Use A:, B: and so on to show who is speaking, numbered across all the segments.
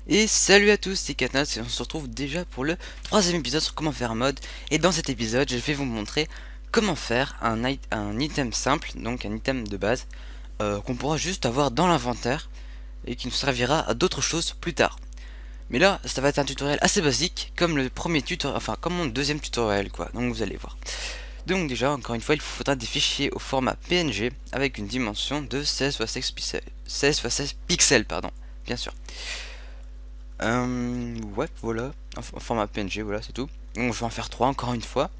A: Et salut à tous, c'est Katnas et on se retrouve déjà pour le troisième épisode sur comment faire un mode. Et dans cet épisode, je vais vous montrer comment faire un item simple, donc un item de base, qu'on pourra juste avoir dans l'inventaire et qui nous servira à d'autres choses plus tard. Mais là, ça va être un tutoriel assez basique, comme le premier tutoriel, enfin comme mon deuxième tutoriel quoi, donc vous allez voir. Donc déjà, encore une fois, il vous faudra des fichiers au format PNG avec une dimension de 16 x 16 pixels, 16 x 16 pixels, pardon, bien sûr. Ouais, voilà, en format PNG, voilà, c'est tout. Donc je vais en faire 3 encore une fois.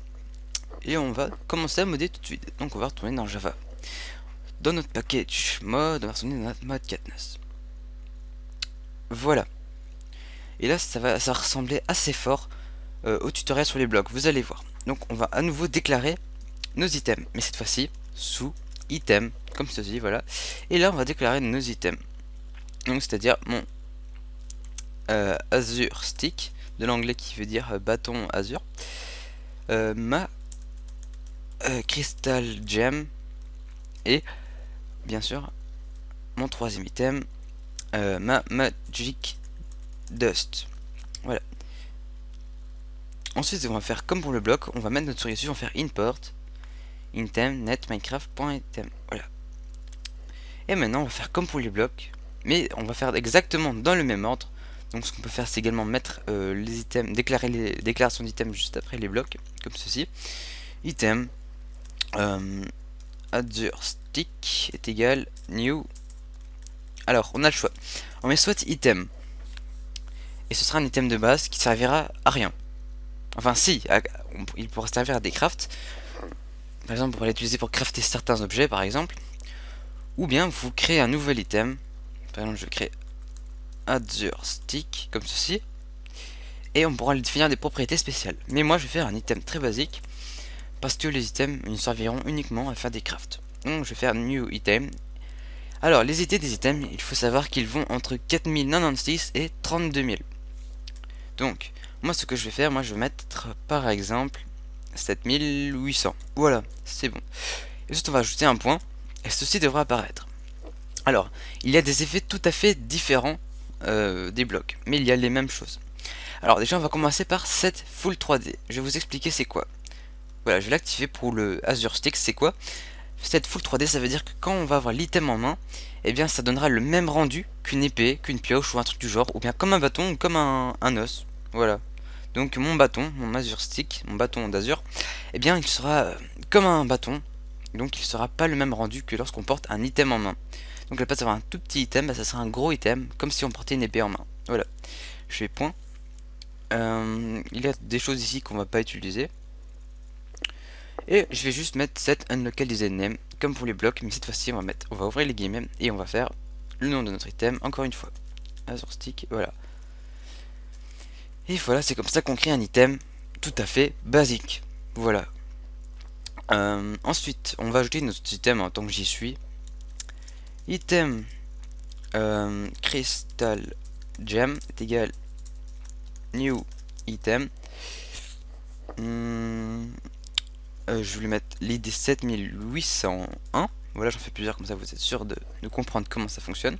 A: Et on va commencer à modder tout de suite. Donc on va retourner dans Java. Dans notre package mode, on va retourner dans notre mode Katnas. Voilà. Et là, ça va ressembler assez fort au tutoriel sur les blocs, vous allez voir. Donc on va à nouveau déclarer nos items. Mais cette fois-ci, sous item, comme ceci, voilà. Et là, on va déclarer nos items. Donc c'est-à-dire mon Azure Stick, de l'anglais qui veut dire bâton Azure. Ma Crystal Gem et bien sûr mon troisième item, ma Magic Dust. Voilà. Ensuite, on va faire comme pour le bloc, on va mettre notre souris dessus, on va faire import item net minecraft.item. Voilà. Et maintenant, on va faire comme pour les blocs, mais on va faire exactement dans le même ordre. Donc, ce qu'on peut faire, c'est également mettre les items, déclarer les déclarations d'items juste après les blocs, comme ceci. Item Azure Stick est égal new. Alors, on a le choix. On met soit item, et ce sera un item de base qui servira à rien. Enfin, si, il pourra servir à des crafts. Par exemple, on pourrait l'utiliser pour crafter certains objets, par exemple. Ou bien, vous créez un nouvel item. Par exemple, je crée Azure Stick, comme ceci. Et on pourra lui définir des propriétés spéciales. Mais moi, je vais faire un item très basique, parce que les items ils serviront uniquement à faire des crafts. Donc, je vais faire new item. Alors, les idées des items, il faut savoir qu'ils vont entre 4096 et 32000. Donc, moi ce que je vais faire, moi je vais mettre par exemple 7800. Voilà, c'est bon. Et ensuite on va ajouter un point, et ceci devra apparaître. Alors, il y a des effets tout à fait différents des blocs, mais il y a les mêmes choses. Alors déjà on va commencer par set full 3D. Je vais vous expliquer c'est quoi. Voilà, je vais l'activer pour le Azure Stick, c'est quoi? Cette full 3D, ça veut dire que quand on va avoir l'item en main, eh bien ça donnera le même rendu qu'une épée, qu'une pioche ou un truc du genre, ou bien comme un bâton ou comme un os. Voilà. Donc mon bâton, mon Azure Stick, mon bâton d'Azure, eh bien il sera comme un bâton, donc il sera pas le même rendu que lorsqu'on porte un item en main. Donc à la place d'avoir un tout petit item, bah, ça sera un gros item, comme si on portait une épée en main. Voilà. Je fais point. Il y a des choses ici qu'on va pas utiliser. Et je vais juste mettre set unlocalized name comme pour les blocs, mais cette fois-ci on va ouvrir les guillemets et on va faire le nom de notre item encore une fois. Azure Stick, voilà. Et voilà, c'est comme ça qu'on crée un item tout à fait basique. Voilà. Ensuite, on va ajouter notre item en tant que j'y suis. Item Crystal Gem est égal new item. Je vais mettre l'ID 7801. Voilà, j'en fais plusieurs comme ça vous êtes sûr de comprendre comment ça fonctionne.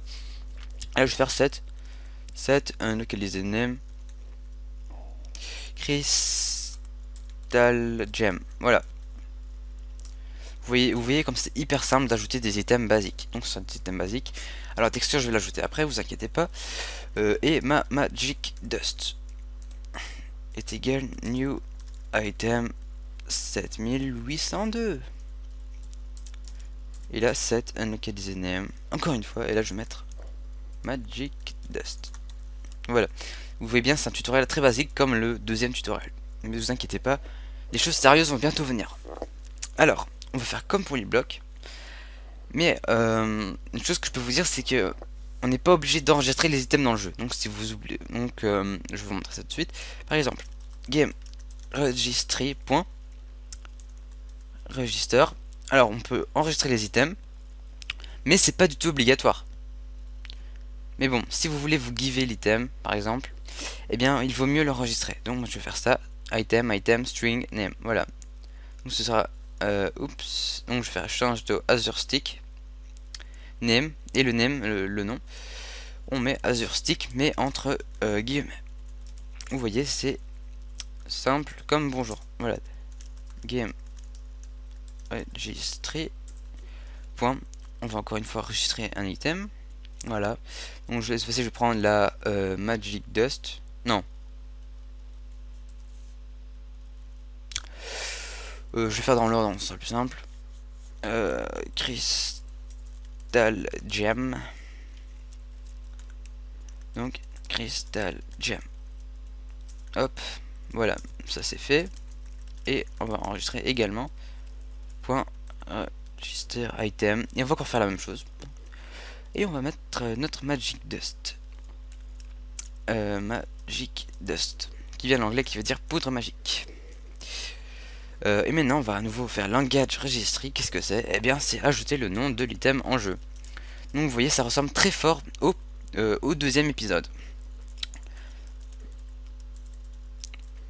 A: Là, je vais faire set un localised name Crystal Gem. Voilà. Vous voyez comme c'est hyper simple d'ajouter des items basiques. Donc c'est un item basique. Alors la texture je vais l'ajouter après, vous inquiétez pas. Et ma Magic Dust est égal new item 7802. Et là set unlocalized name. Encore une fois, et là je vais mettre Magic Dust. Voilà. Vous voyez bien, c'est un tutoriel très basique comme le deuxième tutoriel. Mais ne vous inquiétez pas, les choses sérieuses vont bientôt venir. Alors, on va faire comme pour les blocs. Mais une chose que je peux vous dire, c'est que on n'est pas obligé d'enregistrer les items dans le jeu. Donc si vous oubliez, donc je vais vous montrer ça tout de suite. Par exemple, game registry point register. Alors on peut enregistrer les items, mais c'est pas du tout obligatoire. Mais bon, si vous voulez vous giver l'item, par exemple, eh bien il vaut mieux l'enregistrer. Donc moi je vais faire ça, item string name. Voilà. Donc ce sera oups. Donc je vais faire change de Azure Stick name et le name, le nom. on met Azure Stick, mais entre guillemets. Vous voyez, c'est simple comme bonjour. Voilà, game registré. Point. On va encore une fois enregistrer un item. Voilà. Donc je vais prendre la Magic Dust. Non. Je vais faire dans l'ordre, c'est plus simple. Crystal Gem. Donc Crystal Gem. Hop. Voilà. Ça c'est fait. Et on va enregistrer également. Point. Register item. Et on va encore faire la même chose. Et on va mettre notre Magic Dust. Magic Dust. Qui vient de l'anglais, qui veut dire poudre magique. Et maintenant on va à nouveau faire Language Registry. Qu'est-ce que c'est? Eh bien c'est ajouter le nom de l'item en jeu. Donc vous voyez, ça ressemble très fort au deuxième épisode.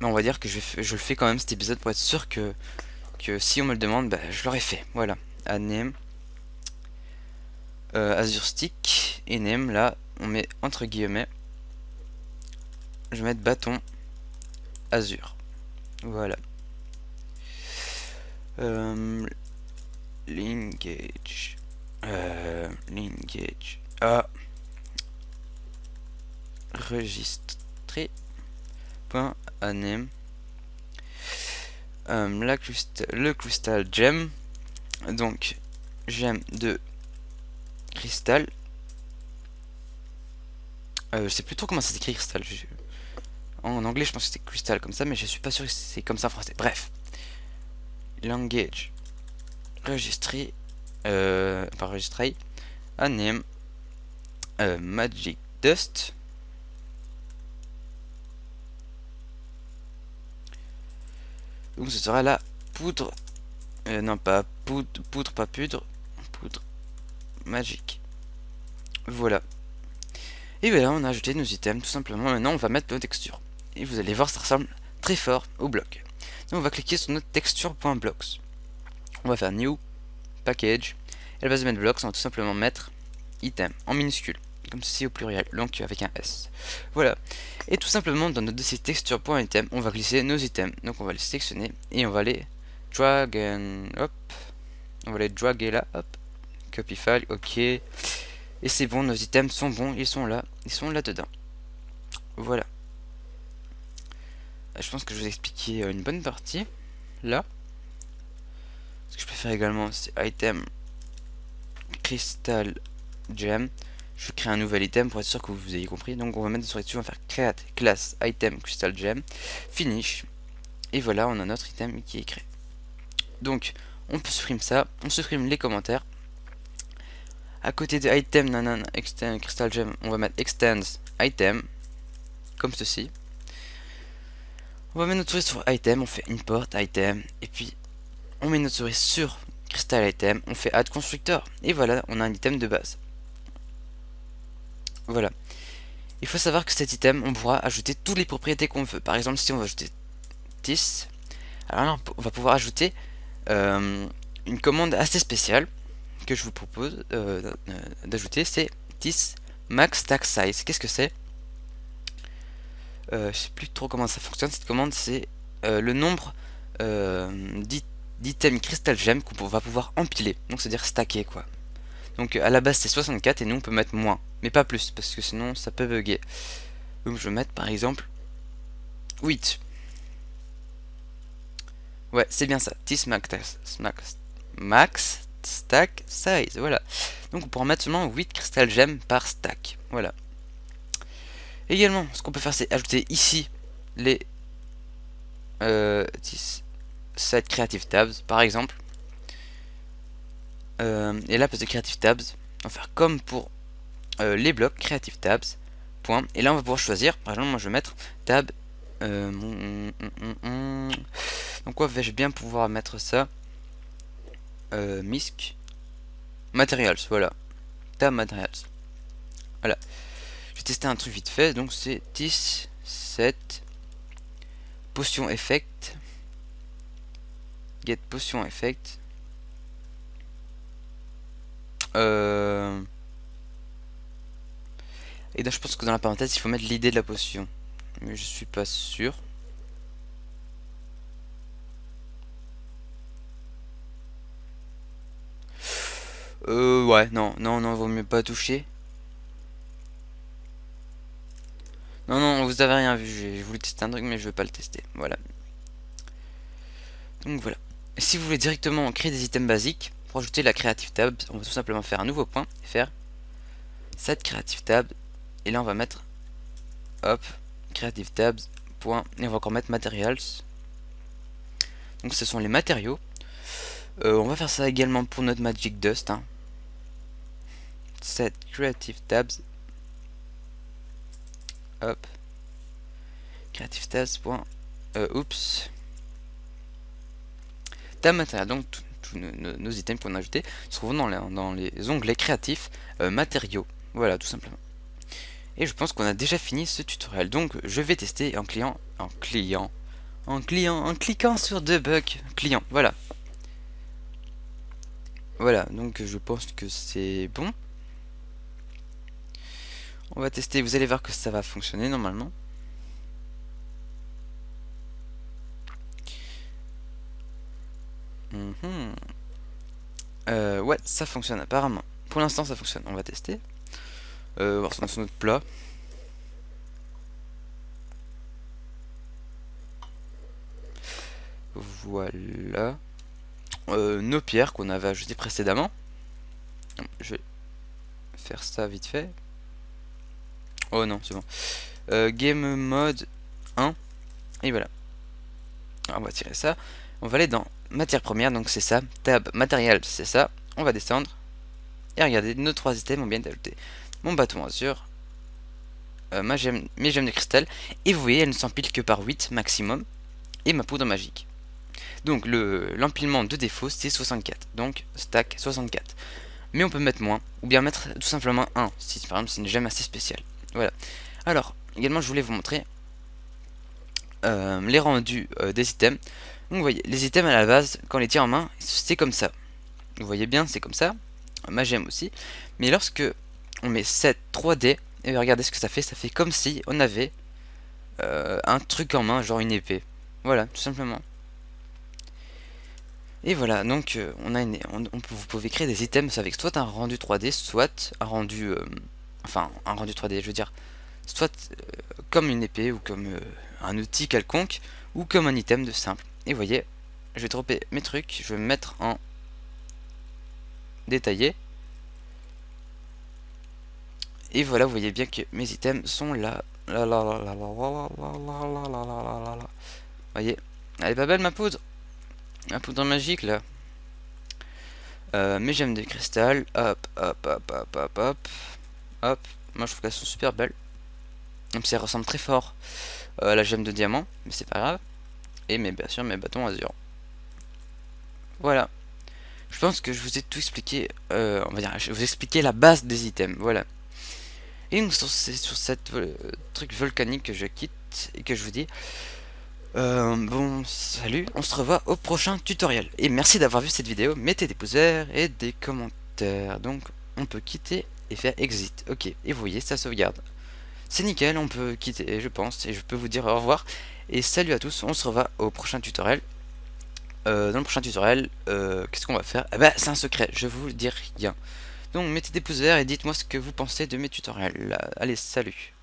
A: Mais on va dire que je le fais quand même cet épisode pour être sûr que si on me le demande, bah, je l'aurais fait. Voilà. Name. Azure Stick. Et name, là, on met entre guillemets. Je vais mettre bâton Azure. Voilà. Linkage. Linkage. Ah. Registré. Point name. Le Crystal Gem. Donc, gemme de cristal. Je sais plus trop comment ça s'écrit cristal. En anglais, je pense que c'était crystal comme ça, mais je suis pas sûr que c'est comme ça en français. Bref. Language. Registry. Pas registry. Name. Magic Dust. Donc ce sera la poudre. Non, pas poudre, pas pudre. Poudre magique. Voilà. Et voilà, on a ajouté nos items tout simplement. Maintenant, on va mettre nos textures. Et vous allez voir, ça ressemble très fort au bloc. Donc on va cliquer sur notre texture.blocks. On va faire new, package. Et à la base de mettre blocks, on va tout simplement mettre item en minuscule. Comme ceci au pluriel, donc avec un S. Voilà. Et tout simplement, dans notre dossier texture.item, on va glisser nos items. Donc on va les sélectionner et on va les drag and hop. On va les draguer là, hop. Copy file, ok. Et c'est bon, nos items sont bons, ils sont là dedans. Voilà. Je pense que je vous ai expliqué une bonne partie là. Ce que je peux faire également, c'est item crystal gem. Je crée un nouvel item pour être sûr que vous ayez compris. Donc on va mettre sur dessus, on va faire create class item crystal gem, finish. Et voilà, on a notre item qui est créé. Donc on peut supprimer ça, on supprime les commentaires. À côté de item nanana extend crystal gem, on va mettre extends item comme ceci. On va mettre notre souris sur item, on fait import item et puis on met notre souris sur crystal item, on fait add constructor et voilà, on a un item de base. Voilà. Il faut savoir que cet item, on pourra ajouter toutes les propriétés qu'on veut. Par exemple, si on veut ajouter 10, alors là, on va pouvoir ajouter une commande assez spéciale que je vous propose d'ajouter, c'est 10 max stack size. Qu'est-ce que c'est? Je sais plus trop comment ça fonctionne. Cette commande, c'est le nombre d'items crystal gem qu'on va pouvoir empiler. Donc, c'est-à-dire stacker quoi. Donc, à la base, c'est 64 et nous, on peut mettre moins, mais pas plus parce que sinon, ça peut bugger. Donc, je vais mettre par exemple 8. Ouais, c'est bien ça. 10 max stack size. Voilà. Donc on pourra mettre seulement 8 crystal gem par stack. Voilà. Également, ce qu'on peut faire, c'est ajouter ici les 7 creative tabs, par exemple. Et là, place de creative tabs, on va faire comme pour les blocs creative tabs. Point. Et là, on va pouvoir choisir. Par exemple, moi, je vais mettre tab. Donc, quoi vais-je bien pouvoir mettre ça? Misc Materials, voilà. Tab Materials. Voilà. Je vais tester un truc vite fait. Donc, c'est 10, 7, potion effect. Get potion effect. Et donc je pense que dans la parenthèse il faut mettre l'idée de la potion. Mais je suis pas sûr. Ouais, non, non, non, vaut mieux pas toucher. Non, non, vous avez rien vu, j'ai voulu tester un truc mais je veux pas le tester, voilà. Donc voilà. Et si vous voulez directement créer des items basiques, pour ajouter la Creative Tab, on va tout simplement faire un nouveau point, et faire Set Creative Tab, et là on va mettre, hop, Creative Tabs, point, et on va encore mettre Materials. Donc ce sont les matériaux. On va faire ça également pour notre Magic Dust, hein. Set Creative Tabs, hop, Creative Tabs, point, oups, Tab matériel, donc tous nos items qu'on a ajoutés se trouvent dans les onglets créatifs, matériaux, voilà tout simplement. Et je pense qu'on a déjà fini ce tutoriel, donc je vais tester en cliquant sur debug client, voilà. Voilà, donc je pense que c'est bon. On va tester, vous allez voir que ça va fonctionner normalement. Ouais, ça fonctionne apparemment. Pour l'instant ça fonctionne, on va tester. Voir sur notre plat. Voilà. Nos pierres qu'on avait ajoutées précédemment. Je vais faire ça vite fait. Oh non, c'est bon. Game mode 1. Et voilà. Alors, on va tirer ça. On va aller dans matière première, donc c'est ça. Tab matériel, c'est ça. On va descendre. Et regardez, nos 3 items ont bien été ajoutés. Mon bâton azur. Mes gemmes de cristal. Et vous voyez, elles ne s'empilent que par 8 maximum. Et ma poudre magique. Donc l'empilement de défaut c'est 64. Donc stack 64. Mais on peut mettre moins. Ou bien mettre tout simplement 1. Si par exemple c'est une gemme assez spéciale. Voilà. Alors, également je voulais vous montrer les rendus des items. Donc vous voyez, les items à la base, quand on les tient en main, c'est comme ça. Vous voyez bien, c'est comme ça. Ma gemme aussi. Mais lorsque on met 7 3D, et regardez ce que ça fait comme si on avait un truc en main, genre une épée. Voilà, tout simplement. Et voilà, donc vous pouvez créer des items avec soit un rendu 3D, soit un rendu, enfin un rendu 3D, je veux dire, soit comme une épée ou comme un outil quelconque, ou comme un item de simple. Et vous voyez, je vais dropper mes trucs, je vais me mettre en détaillé. Et voilà, vous voyez bien que mes items sont là. Là, là, là, là, là, là, là, là, là, là, là. Vous voyez, elle est pas belle ma poudre. Ma poudre magique là. Mes gemmes de cristal, hop, hop, hop, hop, hop, hop, hop. Moi je trouve qu'elles sont super belles. Même si elles ressemblent très fort à la gemme de diamant, mais c'est pas grave. Et bien sûr mes bâtons azur. Voilà. Je pense que je vous ai tout expliqué. On va dire, je vais vous expliquer la base des items. Voilà. Et donc c'est sur cette truc volcanique que je quitte et que je vous dis. Bon, salut, on se revoit au prochain tutoriel. Et merci d'avoir vu cette vidéo, mettez des pouces verts et des commentaires. Donc, on peut quitter et faire exit. Ok, et vous voyez, ça sauvegarde. C'est nickel, on peut quitter, je pense, et je peux vous dire au revoir. Et salut à tous, on se revoit au prochain tutoriel. Dans le prochain tutoriel, qu'est-ce qu'on va faire? Eh ben, c'est un secret, je vous dis rien. Donc, mettez des pouces verts et dites-moi ce que vous pensez de mes tutoriels. Allez, salut.